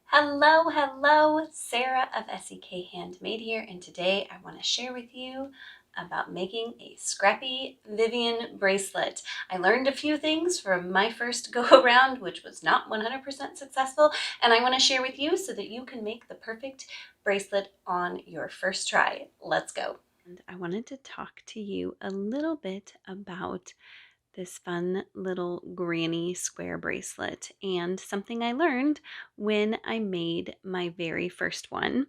Hello, hello, Sarah of SEK Handmade here, and today I want to share with you about making a Scrappy Vivian bracelet. I learned a few things from my first go around, which was not 100% successful, and I want to share with you so that you can make the perfect bracelet on your first try. Let's go. And I wanted to talk to you a little bit about this fun little granny square bracelet and something I learned when I made my very first one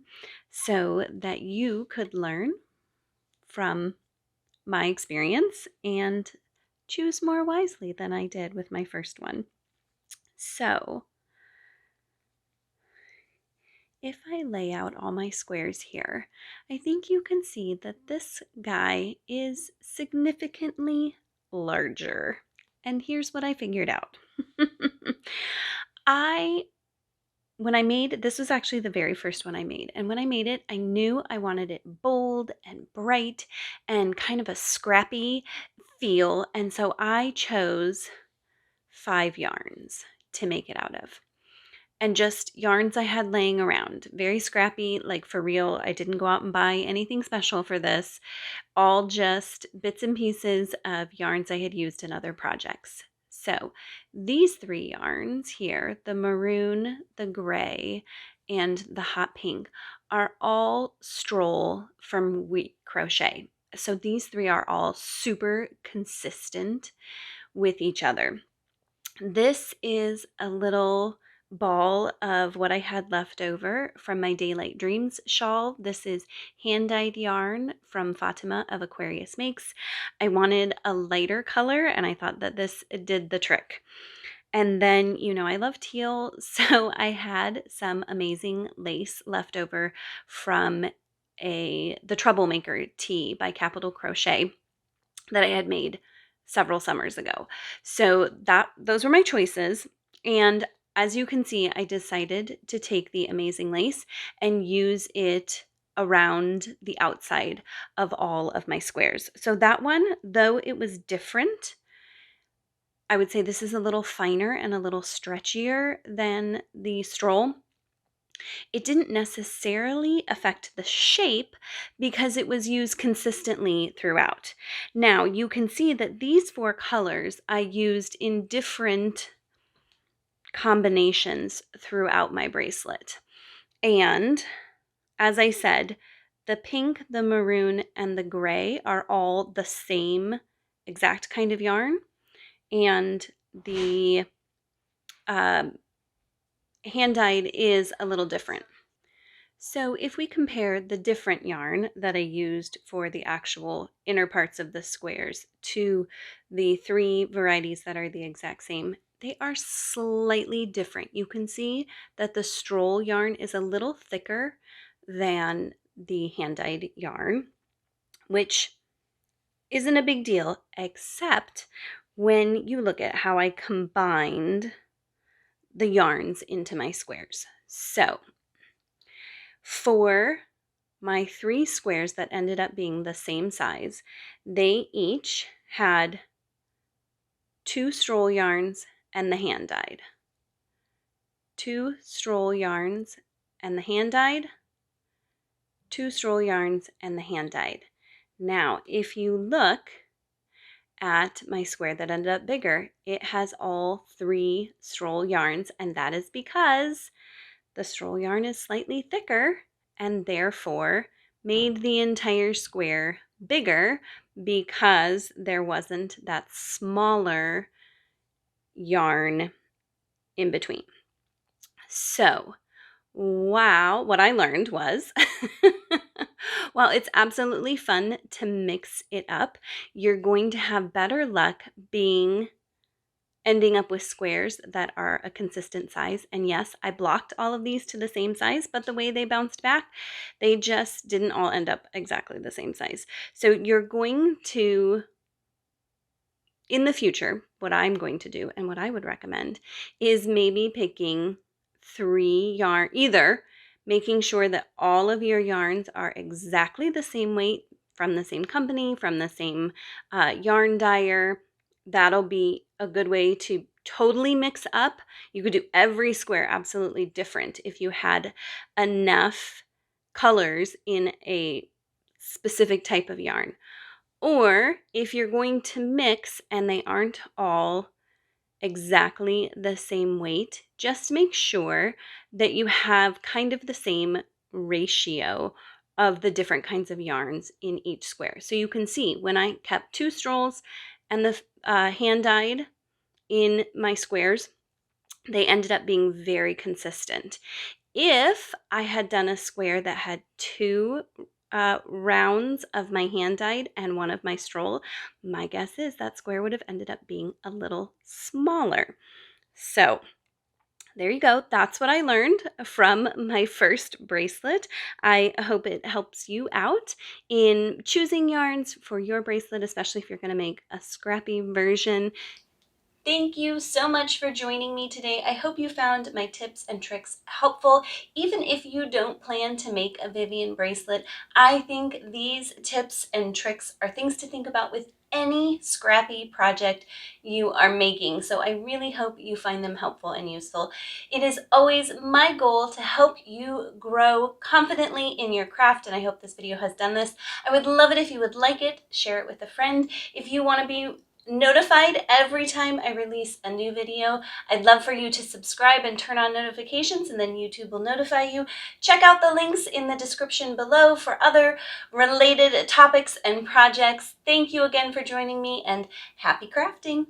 so that you could learn from my experience and choose more wisely than I did with my first one. So if I lay out all my squares here, I think you can see that this guy is significantly larger. And here's what I figured out. I when I made this was actually the very first one I made. And when I made it, I knew I wanted it bold and bright and kind of a scrappy feel. And so I chose 5 yarns to make it out of. And just yarns I had laying around. Very scrappy, like for real. I didn't go out and buy anything special for this. All just bits and pieces of yarns I had used in other projects. So these 3 yarns here, the maroon, the gray, and the hot pink, are all Stroll from Wheat Crochet. So these 3 are all super consistent with each other. This is a little ball of what I had left over from my Daylight Dreams shawl. This is hand-dyed yarn from Fatima of Aquarius Makes. I wanted a lighter color and I thought that this did the trick. And then, you know, I love teal, so I had some amazing lace left over from the Troublemaker tee by Capital Crochet that I had made several summers ago. So those were my choices. And as you can see, I decided to take the amazing lace and use it around the outside of all of my squares. So that one, though it was different, I would say this is a little finer and a little stretchier than the Stroll. It didn't necessarily affect the shape because it was used consistently throughout. Now you can see that these 4 colors I used in different combinations throughout my bracelet. And as I said, the pink, the maroon, and the gray are all the same exact kind of yarn. And the hand-dyed is a little different. So if we compare the different yarn that I used for the actual inner parts of the squares to the 3 varieties that are the exact same, they are slightly different. You can see that the Stroll yarn is a little thicker than the hand-dyed yarn, which isn't a big deal, except when you look at how I combined the yarns into my squares. So for my 3 squares that ended up being the same size, they each had 2 Stroll yarns and the hand-dyed. 2 Stroll yarns and the hand-dyed. 2 Stroll yarns and the hand-dyed. Now, if you look at my square that ended up bigger, it has all 3 Stroll yarns, and that is because the Stroll yarn is slightly thicker and therefore made the entire square bigger because there wasn't that smaller yarn in between. So, wow, what I learned was, while it's absolutely fun to mix it up, you're going to have better luck ending up with squares that are a consistent size. And yes, I blocked all of these to the same size, but the way they bounced back, they just didn't all end up exactly the same size. So you're going to, in the future, what I'm going to do and what I would recommend is maybe picking 3 yarn, either making sure that all of your yarns are exactly the same weight from the same company, from the same yarn dyer. That'll be a good way to totally mix up. You could do every square absolutely different if you had enough colors in a specific type of yarn. Or if you're going to mix and they aren't all exactly the same weight, just make sure that you have kind of the same ratio of the different kinds of yarns in each square. So you can see when I kept 2 strolls and the hand dyed in my squares, they ended up being very consistent. If I had done a square that had 2 rounds of my hand dyed and 1 of my stroll, my guess is that square would have ended up being a little smaller. So there you go. That's what I learned from my first bracelet. I hope it helps you out in choosing yarns for your bracelet, especially if you're going to make a scrappy version. Thank you so much for joining me today. I hope you found my tips and tricks helpful. Even if you don't plan to make a Vivian bracelet, I think these tips and tricks are things to think about with any scrappy project you are making. So I really hope you find them helpful and useful. It is always my goal to help you grow confidently in your craft, and I hope this video has done this. I would love it if you would like it, share it with a friend. If you want to be notified every time I release a new video, I'd love for you to subscribe and turn on notifications, and then YouTube will notify you. Check out the links in the description below for other related topics and projects. Thank you again for joining me, and happy crafting!